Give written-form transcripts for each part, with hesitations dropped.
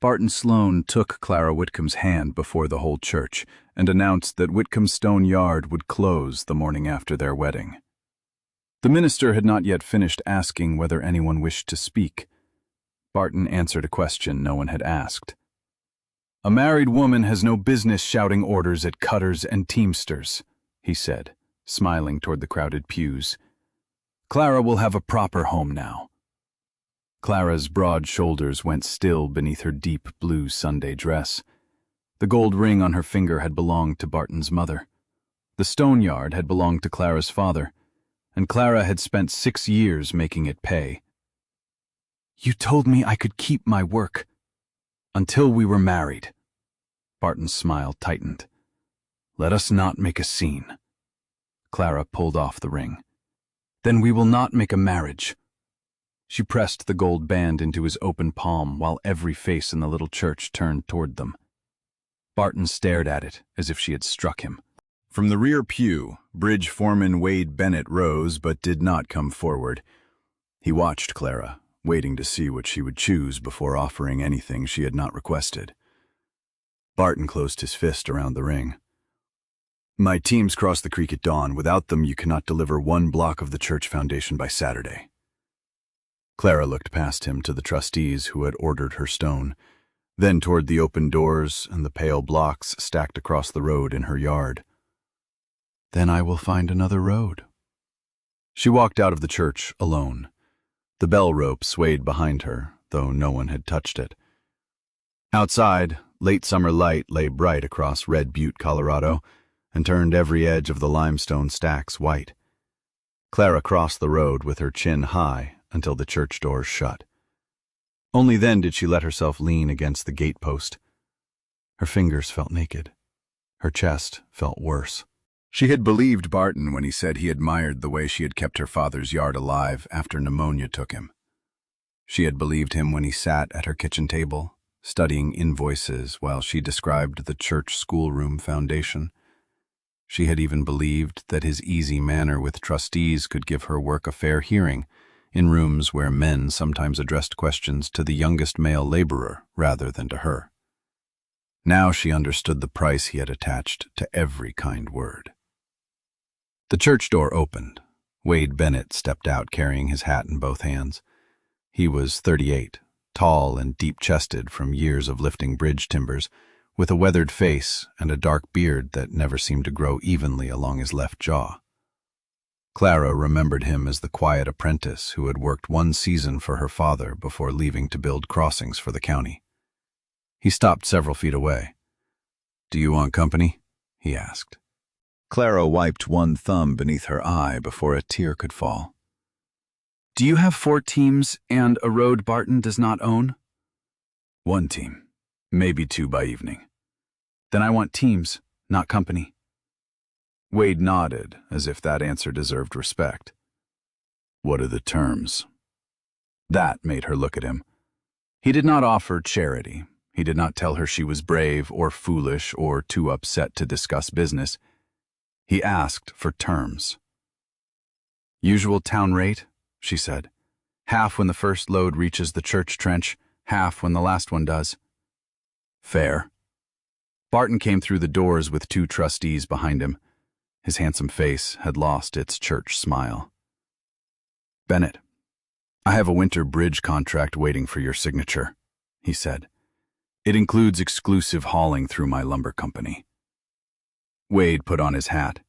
Barton Sloane took Clara Whitcomb's hand before the whole church and announced that Whitcomb's stone yard would close the morning after their wedding. The minister had not yet finished asking whether anyone wished to speak. Barton answered a question no one had asked. "A married woman has no business shouting orders at cutters and teamsters," he said, smiling toward the crowded pews. "Clara will have a proper home now." Clara's broad shoulders went still beneath her deep blue Sunday dress. The gold ring on her finger had belonged to Barton's mother. The stone yard had belonged to Clara's father, and Clara had spent 6 years making it pay. "You told me I could keep my work. Until we were married." Barton's smile tightened. "Let us not make a scene." Clara pulled off the ring. "Then we will not make a marriage." She pressed the gold band into his open palm while every face in the little church turned toward them. Barton stared at it as if she had struck him. From the rear pew, bridge foreman Wade Bennett rose but did not come forward. He watched Clara, waiting to see what she would choose before offering anything she had not requested. Barton closed his fist around the ring. "My teams cross the creek at dawn. Without them, you cannot deliver 1 block of the church foundation by Saturday." Clara looked past him to the trustees who had ordered her stone, then toward the open doors and the pale blocks stacked across the road in her yard. "Then I will find another road." She walked out of the church alone. The bell rope swayed behind her, though no one had touched it. Outside, late summer light lay bright across Red Butte, Colorado, and turned every edge of the limestone stacks white. Clara crossed the road with her chin high until the church doors shut. Only then did she let herself lean against the gatepost. Her fingers felt naked. Her chest felt worse. She had believed Barton when he said he admired the way she had kept her father's yard alive after pneumonia took him. She had believed him when he sat at her kitchen table, studying invoices while she described the church schoolroom foundation. She had even believed that his easy manner with trustees could give her work a fair hearing, in rooms where men sometimes addressed questions to the youngest male laborer rather than to her. Now she understood the price he had attached to every kind word. The church door opened. Wade Bennett stepped out carrying his hat in both hands. He was 38, tall and deep-chested from years of lifting bridge timbers, with a weathered face and a dark beard that never seemed to grow evenly along his left jaw. Clara remembered him as the quiet apprentice who had worked 1 season for her father before leaving to build crossings for the county. He stopped several feet away. "Do you want company?" he asked. Clara wiped one thumb beneath her eye before a tear could fall. "Do you have 4 teams and a road Barton does not own?" "1 team, maybe 2 by evening." "Then I want teams, not company." Wade nodded, as if that answer deserved respect. "What are the terms?" That made her look at him. He did not offer charity. He did not tell her she was brave or foolish or too upset to discuss business. He asked for terms. "Usual town rate," she said. "Half when the first load reaches the church trench, half when the last one does." "Fair." Barton came through the doors with 2 trustees behind him. His handsome face had lost its church smile. "Bennett, I have a winter bridge contract waiting for your signature," he said. "It includes exclusive hauling through my lumber company." Wade put on his hat.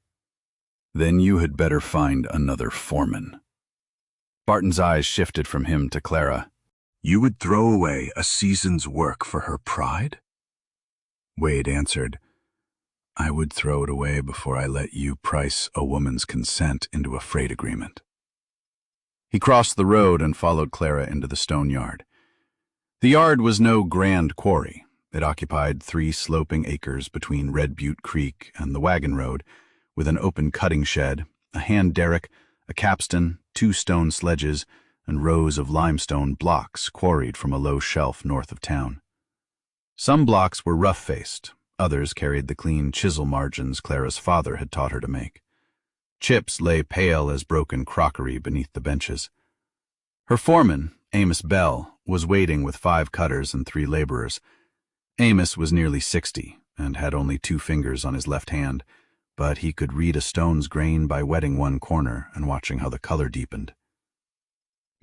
"Then you had better find another foreman." Barton's eyes shifted from him to Clara. "You would throw away a season's work for her pride?" Wade answered, "I would throw it away before I let you price a woman's consent into a freight agreement." He crossed the road and followed Clara into the stone yard. The yard was no grand quarry. It occupied 3 sloping acres between Red Butte Creek and the wagon road, with an open cutting shed, a hand derrick, a capstan, 2 stone sledges, and rows of limestone blocks quarried from a low shelf north of town. Some blocks were rough-faced, others carried the clean chisel margins Clara's father had taught her to make. Chips lay pale as broken crockery beneath the benches. Her foreman, Amos Bell, was waiting with 5 cutters and 3 laborers. Amos was nearly 60 and had only 2 fingers on his left hand, but he could read a stone's grain by wetting one corner and watching how the color deepened.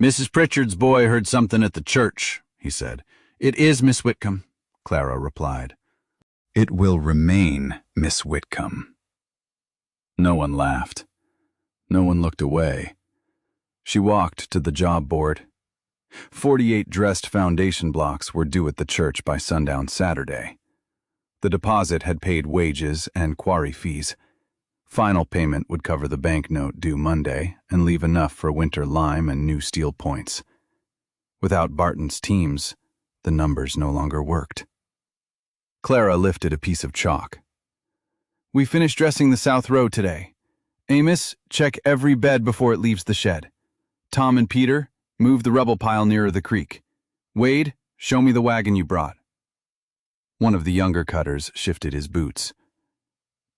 "Mrs. Pritchard's boy heard something at the church," he said. "It is Miss Whitcomb," Clara replied. "It will remain Miss Whitcomb." No one laughed. No one looked away. She walked to the job board. 48 dressed foundation blocks were due at the church by sundown Saturday. The deposit had paid wages and quarry fees. Final payment would cover the banknote due Monday and leave enough for winter lime and new steel points. Without Barton's teams, the numbers no longer worked. Clara lifted a piece of chalk. "We finished dressing the south road today. Amos, check every bed before it leaves the shed. Tom and Peter, move the rubble pile nearer the creek. Wade, show me the wagon you brought." One of the younger cutters shifted his boots.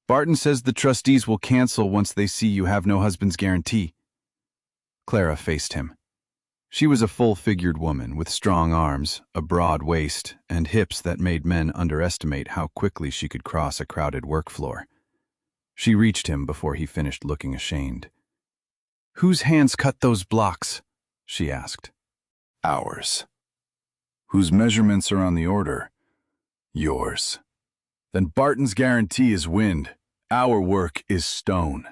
"Barton says the trustees will cancel once they see you have no husband's guarantee." Clara faced him. She was a full-figured woman with strong arms, a broad waist, and hips that made men underestimate how quickly she could cross a crowded work floor. She reached him before he finished looking ashamed. "Whose hands cut those blocks?" she asked. "Ours." "Whose measurements are on the order?" "Yours." "Then Barton's guarantee is wind. Our work is stone."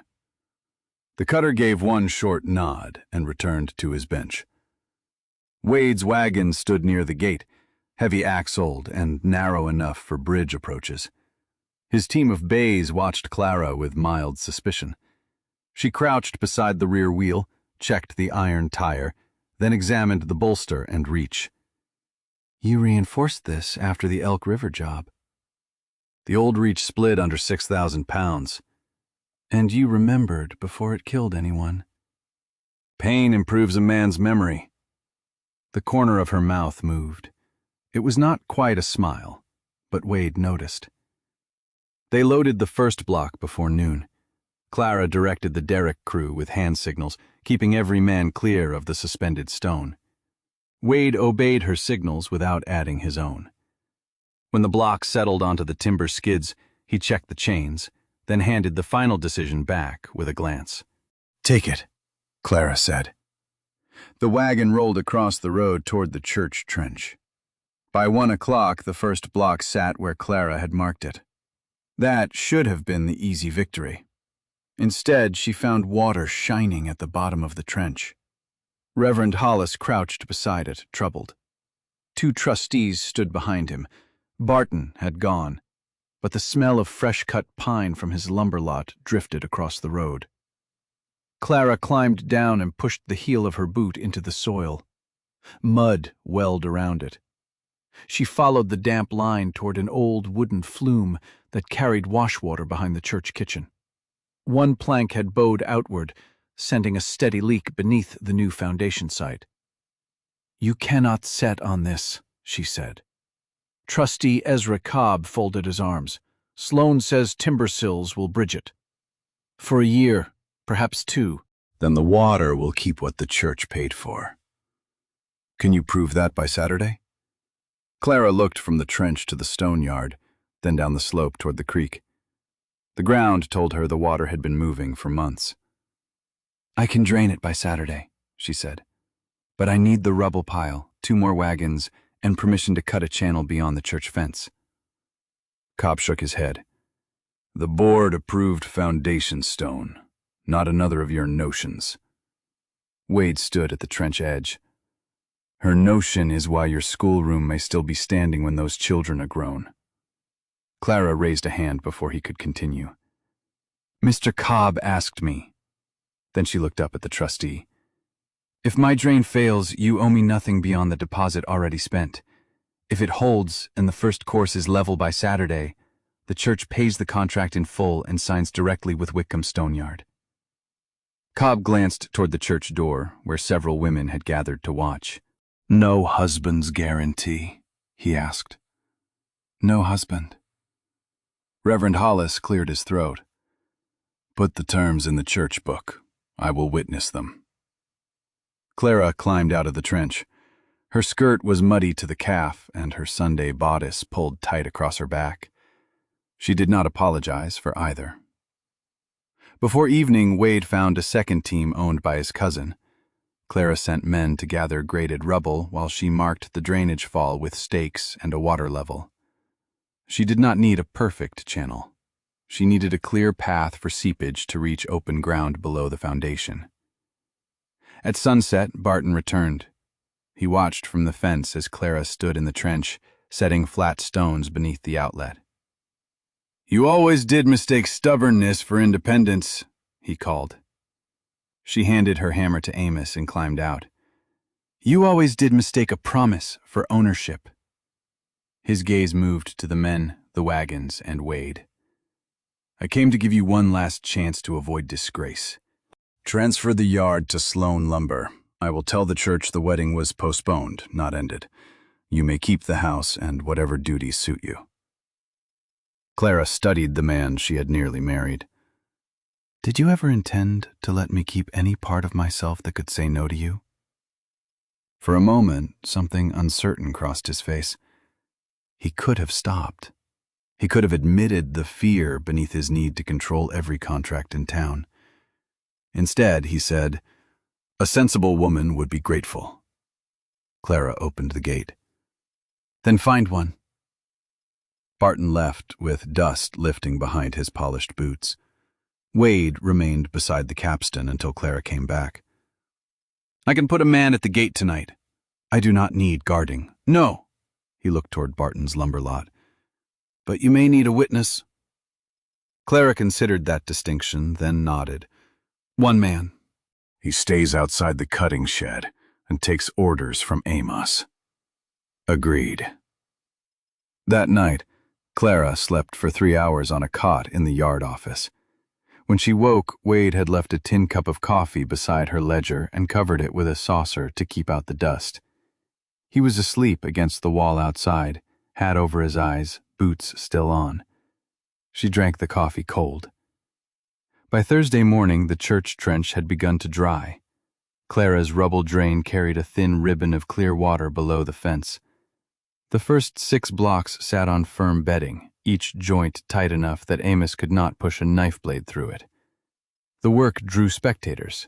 The cutter gave one short nod and returned to his bench. Wade's wagon stood near the gate, heavy-axled and narrow enough for bridge approaches. His team of bays watched Clara with mild suspicion. She crouched beside the rear wheel, checked the iron tire, then examined the bolster and reach. "You reinforced this after the Elk River job." "The old reach split under 6,000 pounds. "And you remembered before it killed anyone." "Pain improves a man's memory." The corner of her mouth moved. It was not quite a smile, but Wade noticed. They loaded the first block before noon. Clara directed the derrick crew with hand signals, keeping every man clear of the suspended stone. Wade obeyed her signals without adding his own. When the block settled onto the timber skids, he checked the chains, then handed the final decision back with a glance. "Take it," Clara said. The wagon rolled across the road toward the church trench. By 1 o'clock, the first block sat where Clara had marked it. That should have been the easy victory. Instead, she found water shining at the bottom of the trench. Reverend Hollis crouched beside it, troubled. 2 trustees stood behind him. Barton had gone, but the smell of fresh-cut pine from his lumber lot drifted across the road. Clara climbed down and pushed the heel of her boot into the soil. Mud welled around it. She followed the damp line toward an old wooden flume that carried washwater behind the church kitchen. One plank had bowed outward, sending a steady leak beneath the new foundation site. "You cannot set on this," she said. Trustee Ezra Cobb folded his arms. "Sloan says timber sills will bridge it. For a year, perhaps 2. Then the water will keep what the church paid for." "Can you prove that by Saturday?" Clara looked from the trench to the stone yard, then down the slope toward the creek. The ground told her the water had been moving for months. "I can drain it by Saturday," she said. "But I need the rubble pile, 2 more wagons, and permission to cut a channel beyond the church fence." Cobb shook his head. "The board approved foundation stone, not another of your notions." Wade stood at the trench edge. "Her notion is why your schoolroom may still be standing when those children are grown." Clara raised a hand before he could continue. "Mr. Cobb asked me." Then she looked up at the trustee. "If my drain fails, you owe me nothing beyond the deposit already spent. If it holds and the first course is level by Saturday, the church pays the contract in full and signs directly with Whitcomb Stoneyard." Cobb glanced toward the church door, where several women had gathered to watch. "No husband's guarantee?" he asked. "No husband." Reverend Hollis cleared his throat. "Put the terms in the church book. I will witness them." Clara climbed out of the trench. Her skirt was muddy to the calf, and her Sunday bodice pulled tight across her back. She did not apologize for either. Before evening, Wade found a second team owned by his cousin. Clara sent men to gather graded rubble while she marked the drainage fall with stakes and a water level. She did not need a perfect channel. She needed a clear path for seepage to reach open ground below the foundation. At sunset, Barton returned. He watched from the fence as Clara stood in the trench, setting flat stones beneath the outlet. "You always did mistake stubbornness for independence," he called. She handed her hammer to Amos and climbed out. "You always did mistake a promise for ownership." His gaze moved to the men, the wagons, and Wade. "I came to give you one last chance to avoid disgrace. Transfer the yard to Sloan Lumber. I will tell the church the wedding was postponed, not ended. You may keep the house and whatever duties suit you." Clara studied the man she had nearly married. "Did you ever intend to let me keep any part of myself that could say no to you?" For a moment, something uncertain crossed his face. He could have stopped. He could have admitted the fear beneath his need to control every contract in town. Instead, he said, "A sensible woman would be grateful." Clara opened the gate. "Then find one." Barton left, with dust lifting behind his polished boots. Wade remained beside the capstan until Clara came back. "I can put a man at the gate tonight. I do not need guarding." "No." He looked toward Barton's lumber lot. "But you may need a witness." Clara considered that distinction, then nodded. "One man. He stays outside the cutting shed and takes orders from Amos." Agreed. That night, Clara slept for 3 hours on a cot in the yard office. When she woke, Wade had left a tin cup of coffee beside her ledger and covered it with a saucer to keep out the dust. He was asleep against the wall outside, hat over his eyes, boots still on. She drank the coffee cold. By Thursday morning, the church trench had begun to dry. Clara's rubble drain carried a thin ribbon of clear water below the fence. The first 6 blocks sat on firm bedding, each joint tight enough that Amos could not push a knife blade through it. The work drew spectators.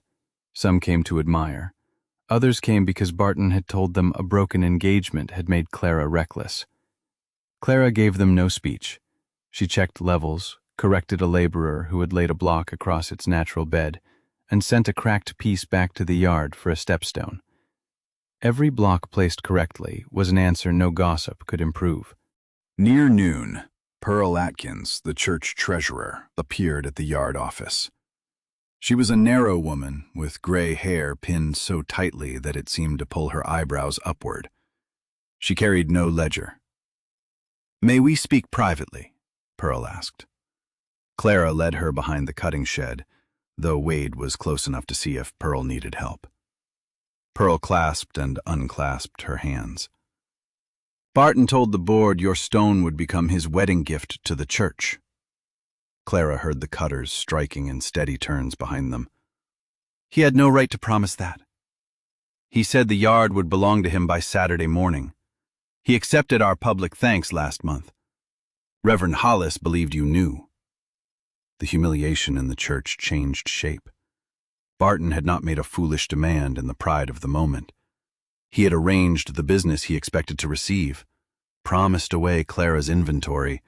Some came to admire. Others came because Barton had told them a broken engagement had made Clara reckless. Clara gave them no speech. She checked levels, corrected a laborer who had laid a block across its natural bed, and sent a cracked piece back to the yard for a stepstone. Every block placed correctly was an answer no gossip could improve. Near noon, Pearl Atkins, the church treasurer, appeared at the yard office. She was a narrow woman with gray hair pinned so tightly that it seemed to pull her eyebrows upward. She carried no ledger. "May we speak privately?" Pearl asked. Clara led her behind the cutting shed, though Wade was close enough to see if Pearl needed help. Pearl clasped and unclasped her hands. "Barton told the board your stone would become his wedding gift to the church." Clara heard the cutters striking in steady turns behind them. "He had no right to promise that. He said the yard would belong to him by Saturday morning. He accepted our public thanks last month. Reverend Hollis believed you knew." The humiliation in the church changed shape. Barton had not made a foolish demand in the pride of the moment. He had arranged the business he expected to receive, promised away Clara's inventory,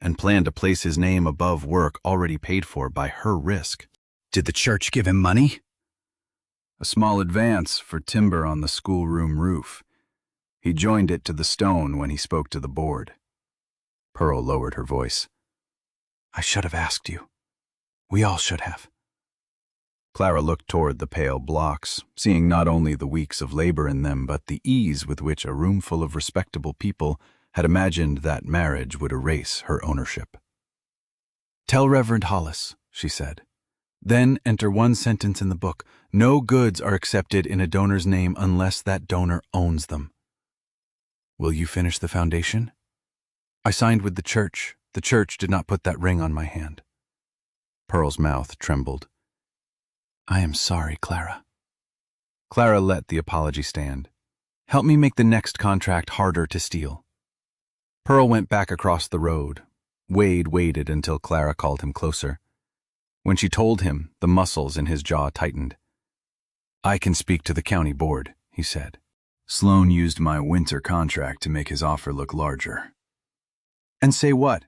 and planned to place his name above work already paid for by her risk. "Did the church give him money?" "A small advance for timber on the schoolroom roof. He joined it to the stone when he spoke to the board." Pearl lowered her voice. "I should have asked you. We all should have." Clara looked toward the pale blocks, seeing not only the weeks of labor in them, but the ease with which a roomful of respectable people had imagined that marriage would erase her ownership. "Tell Reverend Hollis," she said. "Then enter one sentence in the book. No goods are accepted in a donor's name unless that donor owns them. Will you finish the foundation? I signed with the church. The church did not put that ring on my hand." Pearl's mouth trembled. "I am sorry, Clara." Clara let the apology stand. Help me make the next contract harder to steal." Pearl went back across the road. Wade waited until Clara called him closer. When she told him, the muscles in his jaw tightened. "I can speak to the county board," he said. "Sloan used my winter contract to make his offer look larger." "And say what?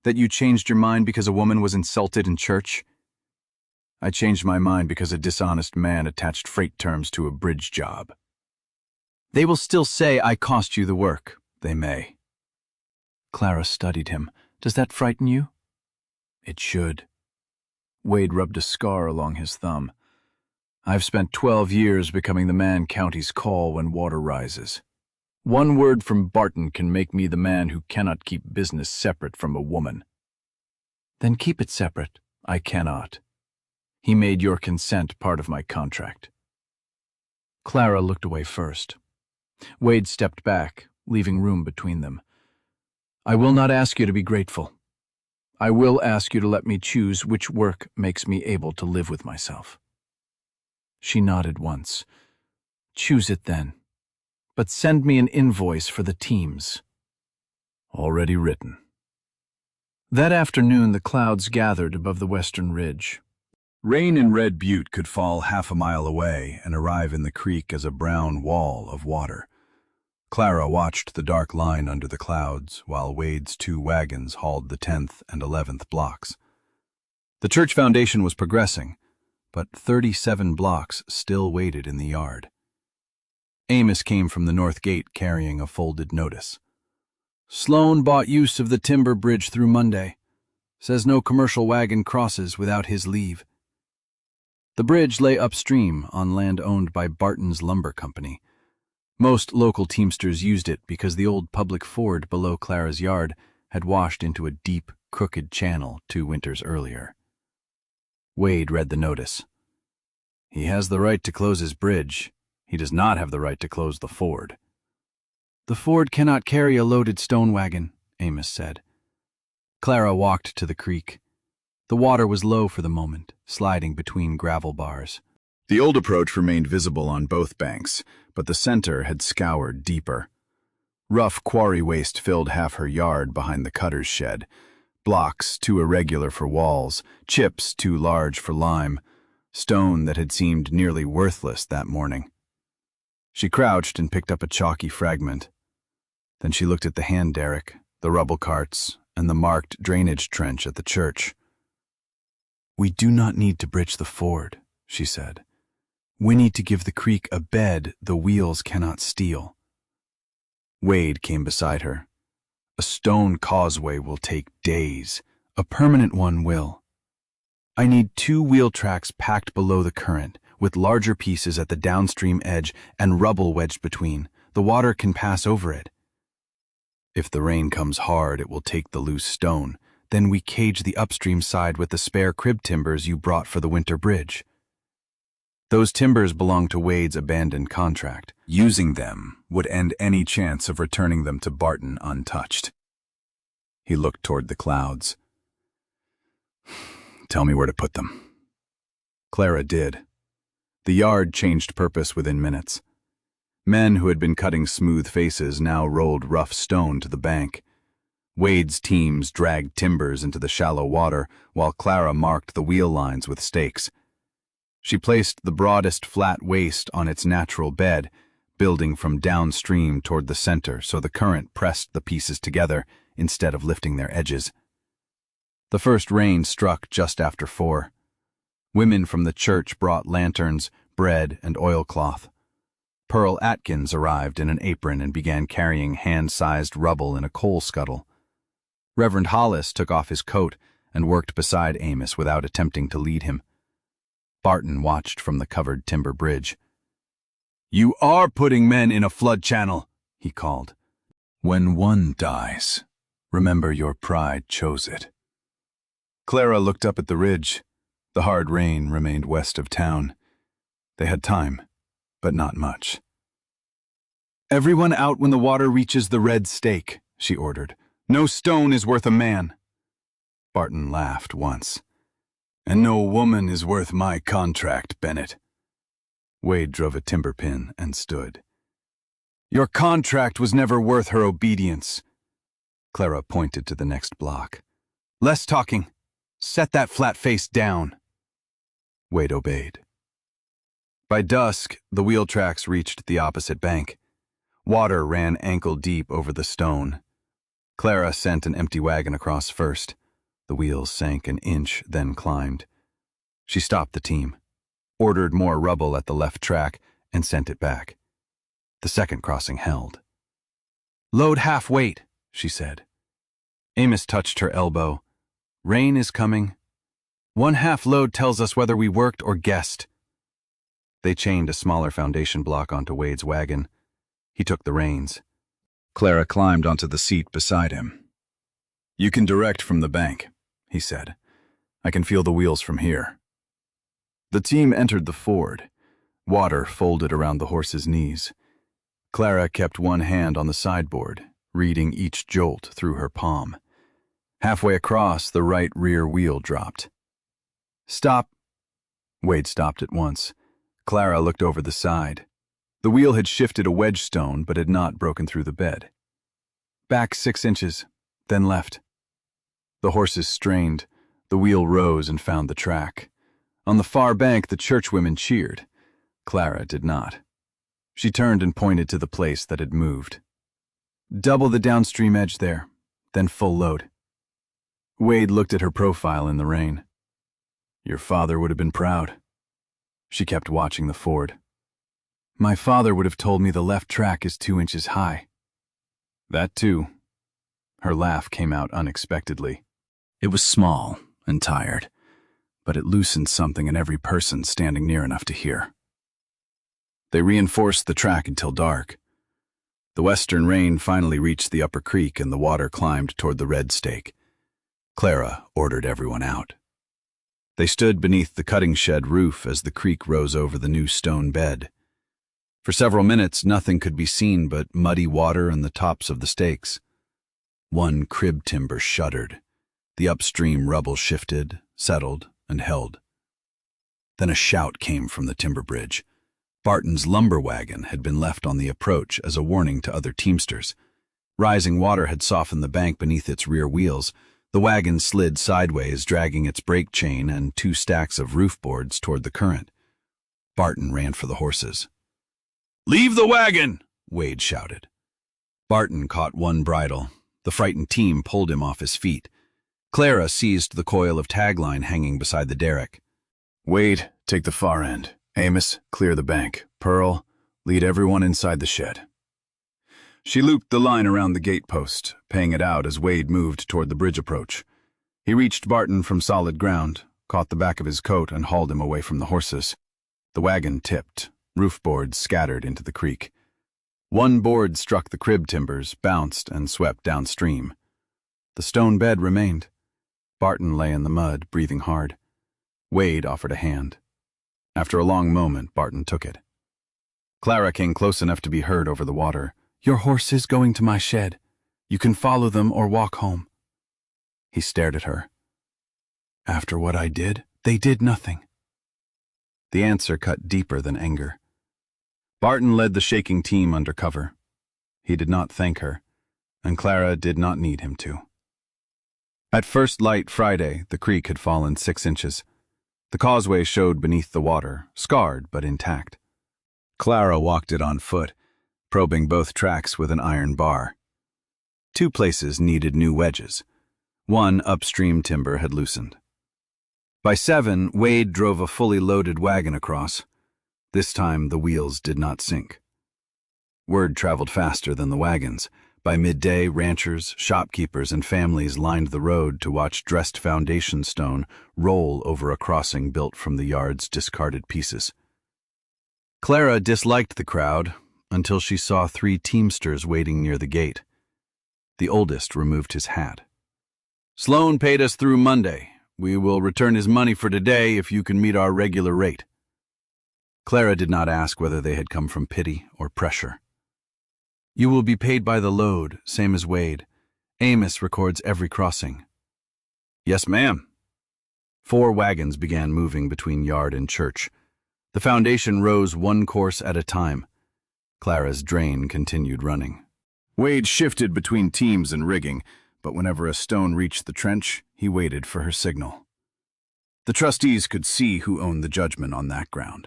That you changed your mind because a woman was insulted in church?" "I changed my mind because a dishonest man attached freight terms to a bridge job." "They will still say I cost you the work." "They may." Clara studied him. "Does that frighten you?" "It should." Wade rubbed a scar along his thumb. "I've spent 12 years becoming the man counties call when water rises. One word from Barton can make me the man who cannot keep business separate from a woman." "Then keep it separate." "I cannot. He made your consent part of my contract." Clara looked away first. Wade stepped back, leaving room between them. "I will not ask you to be grateful. I will ask you to let me choose which work makes me able to live with myself." She nodded once. "Choose it then. But send me an invoice for the teams." "Already written." That afternoon the clouds gathered above the western ridge. Rain in Red Butte could fall half a mile away and arrive in the creek as a brown wall of water. Clara watched the dark line under the clouds while Wade's 2 wagons hauled the 10th and 11th blocks. The church foundation was progressing, but 37 blocks still waited in the yard. Amos came from the north gate carrying a folded notice. "Sloan bought use of the timber bridge through Monday. Says no commercial wagon crosses without his leave." The bridge lay upstream on land owned by Barton's Lumber Company. Most local teamsters used it because the old public ford below Clara's yard had washed into a deep, crooked channel 2 winters earlier. Wade read the notice. "He has the right to close his bridge. He does not have the right to close the ford." "The ford cannot carry a loaded stone wagon," Amos said. Clara walked to the creek. The water was low for the moment, sliding between gravel bars. The old approach remained visible on both banks, but the center had scoured deeper. Rough quarry waste filled half her yard behind the cutter's shed. Blocks too irregular for walls, chips too large for lime, stone that had seemed nearly worthless that morning. She crouched and picked up a chalky fragment. Then she looked at the hand derrick, the rubble carts, and the marked drainage trench at the church. "We do not need to bridge the ford," she said. "We need to give the creek a bed the wheels cannot steal." Wade came beside her. "A stone causeway will take days. A permanent one will. I need 2 wheel tracks packed below the current, with larger pieces at the downstream edge and rubble wedged between. The water can pass over it. If the rain comes hard, it will take the loose stone. Then we cage the upstream side with the spare crib timbers you brought for the winter bridge. Those timbers belong to Wade's abandoned contract. Using them would end any chance of returning them to Barton untouched." He looked toward the clouds. "Tell me where to put them." Clara did. The yard changed purpose within minutes. Men who had been cutting smooth faces now rolled rough stone to the bank. Wade's teams dragged timbers into the shallow water, while Clara marked the wheel lines with stakes. She placed the broadest flat waste on its natural bed, building from downstream toward the center so the current pressed the pieces together instead of lifting their edges. The first rain struck just after 4. Women from the church brought lanterns, bread, and oilcloth. Pearl Atkins arrived in an apron and began carrying hand-sized rubble in a coal scuttle. Reverend Hollis took off his coat and worked beside Amos without attempting to lead him. Barton watched from the covered timber bridge. "You are putting men in a flood channel," he called. "When one dies, remember your pride chose it." Clara looked up at the ridge. The hard rain remained west of town. They had time, but not much. "Everyone out when the water reaches the red stake," she ordered. "No stone is worth a man." Barton laughed once. "And no woman is worth my contract, Bennett." Wade drove a timber pin and stood. Your contract was never worth her obedience. Clara pointed to the next block. Less talking. Set that flat face down. Wade obeyed. By dusk, the wheel tracks reached the opposite bank. Water ran ankle-deep over the stone. Clara sent an empty wagon across first. The wheels sank an inch, then climbed. She stopped the team, ordered more rubble at the left track, and sent it back. The second crossing held. Load half weight, she said. Amos touched her elbow. Rain is coming. 1/2 load tells us whether we worked or guessed. They chained a smaller foundation block onto Wade's wagon. He took the reins. Clara climbed onto the seat beside him. You can direct from the bank, he said. I can feel the wheels from here. The team entered the ford. Water folded around the horse's knees. Clara kept one hand on the sideboard, reading each jolt through her palm. Halfway across, the right rear wheel dropped. Stop. Wade stopped at once. Clara looked over the side. The wheel had shifted a wedge stone, but had not broken through the bed. Back 6 inches, then left. The horses strained. The wheel rose and found the track. On the far bank, the churchwomen cheered. Clara did not. She turned and pointed to the place that had moved. Double the downstream edge there, then full load. Wade looked at her profile in the rain. Your father would have been proud. She kept watching the ford. My father would have told me the left track is 2 inches high. That too. Her laugh came out unexpectedly. It was small and tired, but it loosened something in every person standing near enough to hear. They reinforced the track until dark. The western rain finally reached the upper creek and the water climbed toward the red stake. Clara ordered everyone out. They stood beneath the cutting shed roof as the creek rose over the new stone bed. For several minutes, nothing could be seen but muddy water and the tops of the stakes. One crib timber shuddered. The upstream rubble shifted, settled, and held. Then a shout came from the timber bridge. Barton's lumber wagon had been left on the approach as a warning to other teamsters. Rising water had softened the bank beneath its rear wheels. The wagon slid sideways, dragging its brake chain and 2 stacks of roof boards toward the current. Barton ran for the horses. Leave the wagon, Wade shouted. Barton caught one bridle. The frightened team pulled him off his feet. Clara seized the coil of tagline hanging beside the derrick. Wade, take the far end. Amos, clear the bank. Pearl, lead everyone inside the shed. She looped the line around the gate post, paying it out as Wade moved toward the bridge approach. He reached Barton from solid ground, caught the back of his coat and hauled him away from the horses. The wagon tipped. Roof boards scattered into the creek. One board struck the crib timbers, bounced, and swept downstream. The stone bed remained. Barton lay in the mud, breathing hard. Wade offered a hand. After a long moment, Barton took it. Clara came close enough to be heard over the water. Your horse is going to my shed. You can follow them or walk home. He stared at her. After what I did, they did nothing. The answer cut deeper than anger. Barton led the shaking team under cover. He did not thank her, and Clara did not need him to. At first light Friday, the creek had fallen 6 inches. The causeway showed beneath the water, scarred but intact. Clara walked it on foot, probing both tracks with an iron bar. 2 places needed new wedges. One upstream timber had loosened. By 7, Wade drove a fully loaded wagon across. This time, the wheels did not sink. Word traveled faster than the wagons. By midday, ranchers, shopkeepers, and families lined the road to watch dressed foundation stone roll over a crossing built from the yard's discarded pieces. Clara disliked the crowd until she saw 3 teamsters waiting near the gate. The oldest removed his hat. Sloan paid us through Monday. We will return his money for today if you can meet our regular rate. Clara did not ask whether they had come from pity or pressure. You will be paid by the load, same as Wade. Amos records every crossing. Yes, ma'am. 4 wagons began moving between yard and church. The foundation rose 1 course at a time. Clara's drain continued running. Wade shifted between teams and rigging, but whenever a stone reached the trench, he waited for her signal. The trustees could see who owned the judgment on that ground.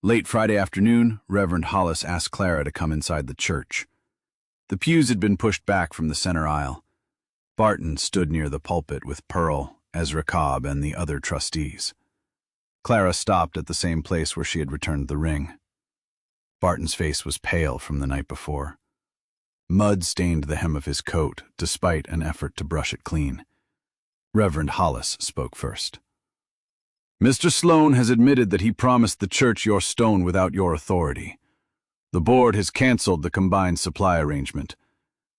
Late Friday afternoon, Reverend Hollis asked Clara to come inside the church. The pews had been pushed back from the center aisle. Barton stood near the pulpit with Pearl, Ezra Cobb, and the other trustees. Clara stopped at the same place where she had returned the ring. Barton's face was pale from the night before. Mud stained the hem of his coat, despite an effort to brush it clean. Reverend Hollis spoke first. "Mr. Sloan has admitted that he promised the church your stone without your authority. The board has canceled the combined supply arrangement.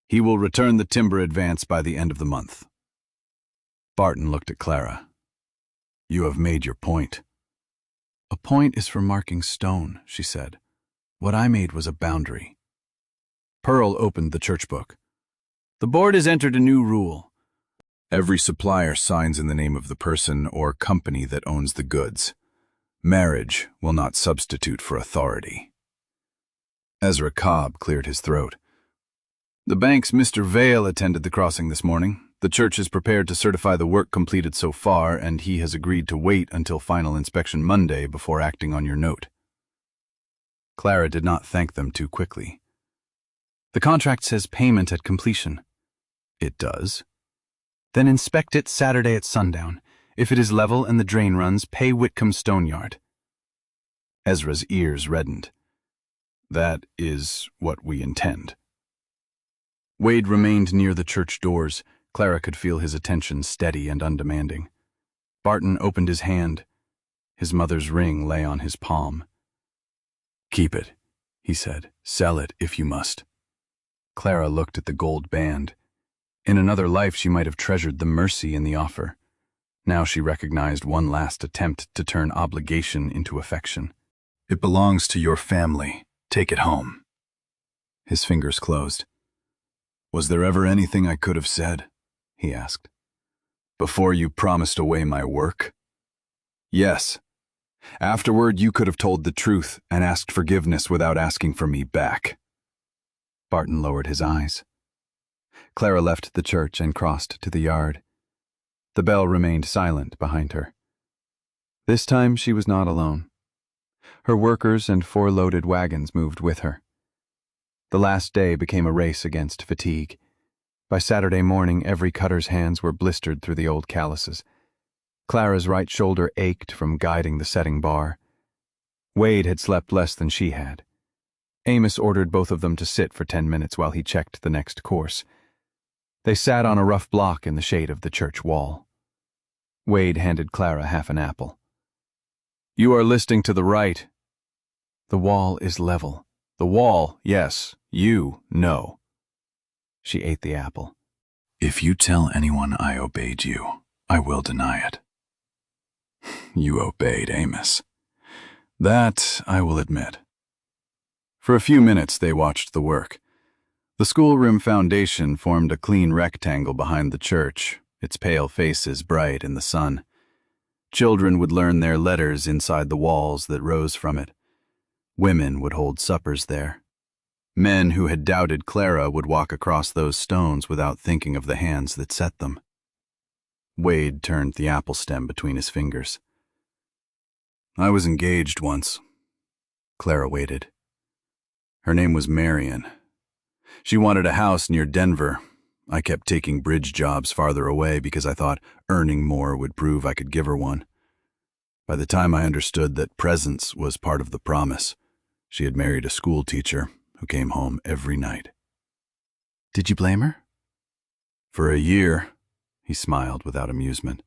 He will return the timber advance by the end of the month." Barton looked at Clara. "You have made your point." "A point is for marking stone," she said. "What I made was a boundary." Pearl opened the church book. "The board has entered a new rule. Every supplier signs in the name of the person or company that owns the goods. Marriage will not substitute for authority." Ezra Cobb cleared his throat. "The bank's Mr. Vale attended the crossing this morning. The church is prepared to certify the work completed so far, and he has agreed to wait until final inspection Monday before acting on your note." Clara did not thank them too quickly. "The contract says payment at completion." "It does?" "Then inspect it Saturday at sundown. If it is level and the drain runs, pay Whitcomb Stone Yard." Ezra's ears reddened. "That is what we intend." Wade remained near the church doors. Clara could feel his attention steady and undemanding. Barton opened his hand. His mother's ring lay on his palm. "Keep it," he said. "Sell it if you must." Clara looked at the gold band. In another life she might have treasured the mercy in the offer. Now she recognized one last attempt to turn obligation into affection. "It belongs to your family. Take it home." His fingers closed. "Was there ever anything I could have said?" he asked. "Before you promised away my work?" "Yes. Afterward, you could have told the truth and asked forgiveness without asking for me back." Barton lowered his eyes. Clara left the church and crossed to the yard. The bell remained silent behind her. This time she was not alone. Her workers and 4 loaded wagons moved with her. The last day became a race against fatigue. By Saturday morning, every cutter's hands were blistered through the old calluses. Clara's right shoulder ached from guiding the setting bar. Wade had slept less than she had. Amos ordered both of them to sit for 10 minutes while he checked the next course. They sat on a rough block in the shade of the church wall. Wade handed Clara half an apple. "You are listing to the right." "The wall is level." "The wall, yes. You, no." She ate the apple. "If you tell anyone I obeyed you, I will deny it." "You obeyed Amos. That I will admit." For a few minutes they watched the work. The schoolroom foundation formed a clean rectangle behind the church, its pale faces bright in the sun. Children would learn their letters inside the walls that rose from it. Women would hold suppers there. Men who had doubted Clara would walk across those stones without thinking of the hands that set them. Wade turned the apple stem between his fingers. "I was engaged once." Clara waited. "Her name was Marion. She wanted a house near Denver. I kept taking bridge jobs farther away because I thought earning more would prove I could give her one. By the time I understood that presence was part of the promise, she had married a school teacher who came home every night." "Did you blame her?" "For a year," he smiled without amusement.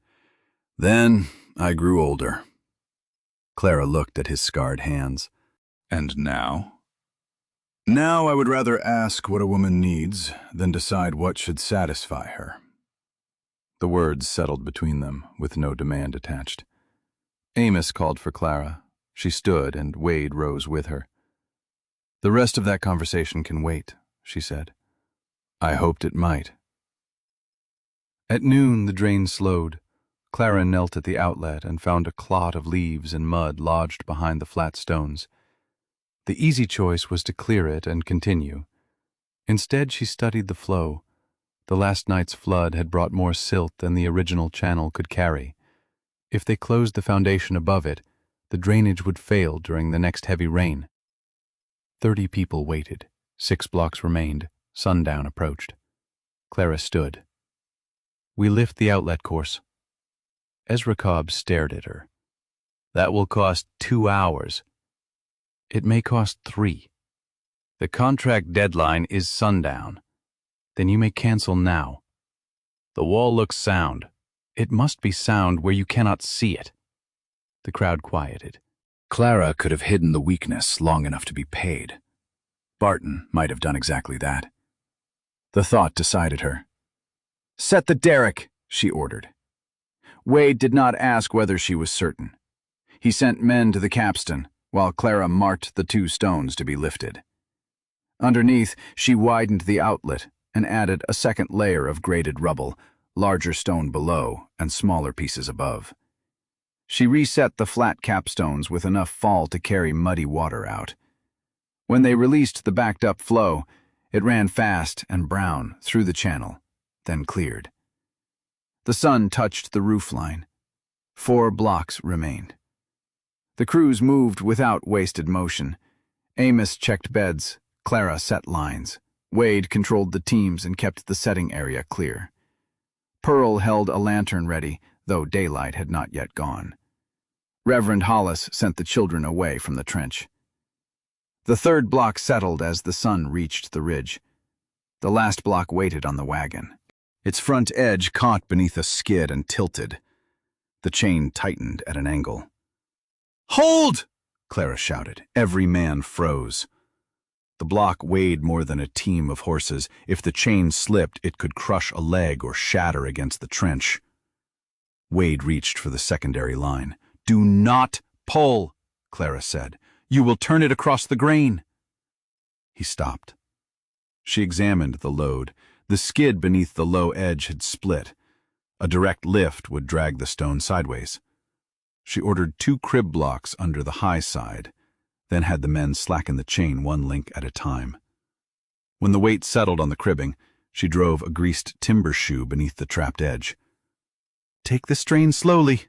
"Then I grew older." Clara looked at his scarred hands. "And now?" "Now I would rather ask what a woman needs than decide what should satisfy her." The words settled between them, with no demand attached. Amos called for Clara. She stood, and Wade rose with her. "The rest of that conversation can wait," she said. "I hoped it might." At noon, the drain slowed. Clara knelt at the outlet and found a clot of leaves and mud lodged behind the flat stones. The easy choice was to clear it and continue. Instead, she studied the flow. The last night's flood had brought more silt than the original channel could carry. If they closed the foundation above it, the drainage would fail during the next heavy rain. 30 people waited. 6 blocks remained. Sundown approached. Clara stood. "We lift the outlet course." Ezra Cobb stared at her. "That will cost 2 hours. It may cost 3. The contract deadline is sundown. Then you may cancel now. The wall looks sound. It must be sound where you cannot see it." The crowd quieted. Clara could have hidden the weakness long enough to be paid. Barton might have done exactly that. The thought decided her. "Set the derrick," she ordered. Wade did not ask whether she was certain. He sent men to the capstan, while Clara marked the 2 stones to be lifted. Underneath, she widened the outlet and added a second layer of graded rubble, larger stone below and smaller pieces above. She reset the flat capstones with enough fall to carry muddy water out. When they released the backed-up flow, it ran fast and brown through the channel, then cleared. The sun touched the roofline. 4 blocks remained. The crews moved without wasted motion. Amos checked beds, Clara set lines. Wade controlled the teams and kept the setting area clear. Pearl held a lantern ready, though daylight had not yet gone. Reverend Hollis sent the children away from the trench. The 3rd block settled as the sun reached the ridge. The last block waited on the wagon. Its front edge caught beneath a skid and tilted. The chain tightened at an angle. "Hold!" Clara shouted. Every man froze. The block weighed more than a team of horses. If the chain slipped, it could crush a leg or shatter against the trench. Wade reached for the secondary line. "Do not pull," Clara said. "You will turn it across the grain." He stopped. She examined the load. The skid beneath the low edge had split. A direct lift would drag the stone sideways. She ordered 2 crib blocks under the high side, then had the men slacken the chain 1 link at a time. When the weight settled on the cribbing, she drove a greased timber shoe beneath the trapped edge. "Take the strain slowly."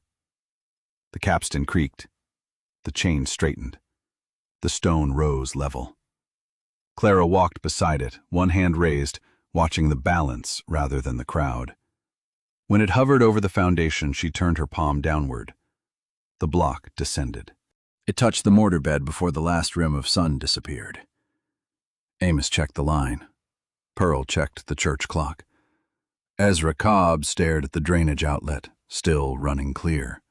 The capstan creaked. The chain straightened. The stone rose level. Clara walked beside it, one hand raised, watching the balance rather than the crowd. When it hovered over the foundation, she turned her palm downward. The block descended. It touched the mortar bed before the last rim of sun disappeared. Amos checked the line. Pearl checked the church clock. Ezra Cobb stared at the drainage outlet, still running clear.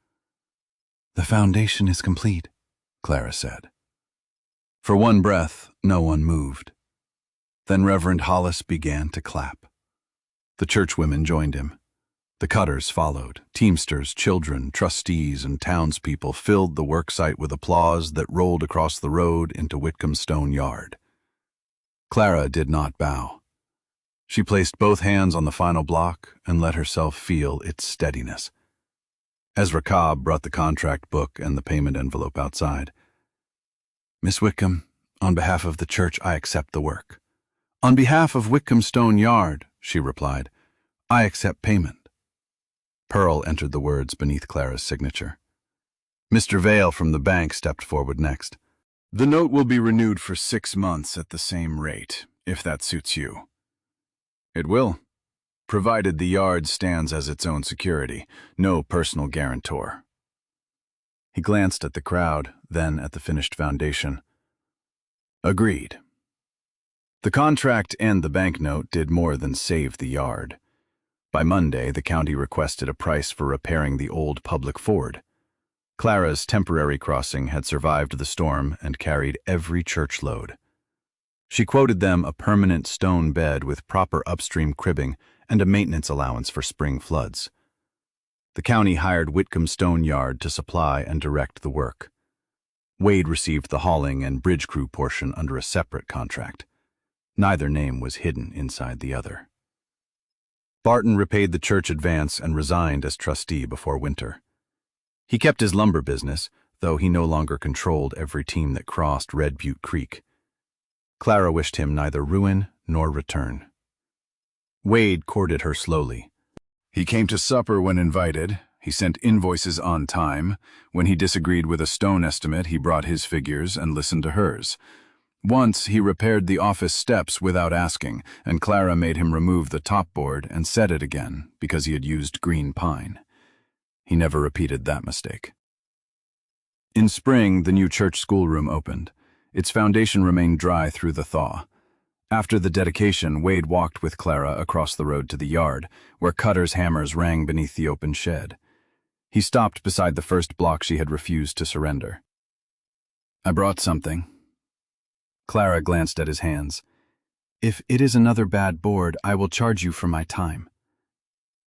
"The foundation is complete," Clara said. For one breath, no one moved. Then Reverend Hollis began to clap. The churchwomen joined him. The cutters followed. Teamsters, children, trustees, and townspeople filled the worksite with applause that rolled across the road into Whitcomb's stone yard. Clara did not bow. She placed both hands on the final block and let herself feel its steadiness. Ezra Cobb brought the contract book and the payment envelope outside. "Miss Whitcomb, on behalf of the church, I accept the work." "On behalf of Whitcomb Stone Yard," she replied, "I accept payment." Pearl entered the words beneath Clara's signature. Mr. Vale from the bank stepped forward next. "The note will be renewed for 6 months at the same rate, if that suits you." "It will, provided the yard stands as its own security, no personal guarantor." He glanced at the crowd, then at the finished foundation. "Agreed." The contract and the banknote did more than save the yard. By Monday, the county requested a price for repairing the old public ford. Clara's temporary crossing had survived the storm and carried every church load. She quoted them a permanent stone bed with proper upstream cribbing and a maintenance allowance for spring floods. The county hired Whitcomb Stone Yard to supply and direct the work. Wade received the hauling and bridge crew portion under a separate contract. Neither name was hidden inside the other. Barton repaid the church advance and resigned as trustee before winter. He kept his lumber business, though he no longer controlled every team that crossed Red Butte Creek. Clara wished him neither ruin nor return. Wade courted her slowly. He came to supper when invited. He sent invoices on time. When he disagreed with a stone estimate, he brought his figures and listened to hers. Once he repaired the office steps without asking, and Clara made him remove the top board and set it again because he had used green pine. He never repeated that mistake. In spring, the new church schoolroom opened. Its foundation remained dry through the thaw. After the dedication, Wade walked with Clara across the road to the yard, where cutters' hammers rang beneath the open shed. He stopped beside the first block she had refused to surrender. "I brought something." Clara glanced at his hands. "If it is another bad board, I will charge you for my time."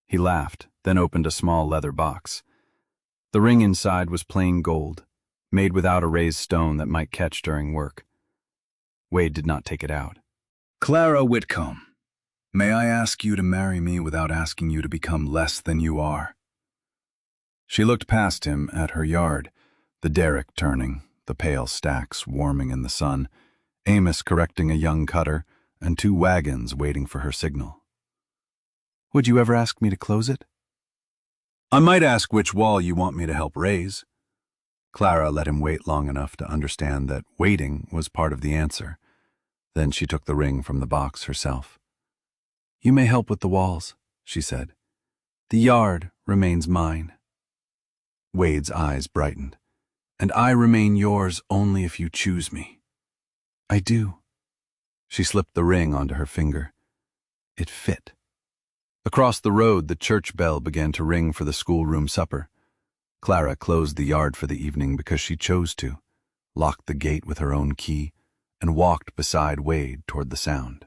He laughed, then opened a small leather box. The ring inside was plain gold, made without a raised stone that might catch during work. Wade did not take it out. "Clara Whitcomb, may I ask you to marry me without asking you to become less than you are?" She looked past him at her yard, the derrick turning, the pale stacks warming in the sun, Amos correcting a young cutter, and 2 wagons waiting for her signal. "Would you ever ask me to close it?" "I might ask which wall you want me to help raise." Clara let him wait long enough to understand that waiting was part of the answer. Then she took the ring from the box herself. "You may help with the walls," she said. "The yard remains mine." Wade's eyes brightened. "And I remain yours only if you choose me." "I do." She slipped the ring onto her finger. It fit. Across the road, the church bell began to ring for the schoolroom supper. Clara closed the yard for the evening because she chose to, locked the gate with her own key, and walked beside Wade toward the sound.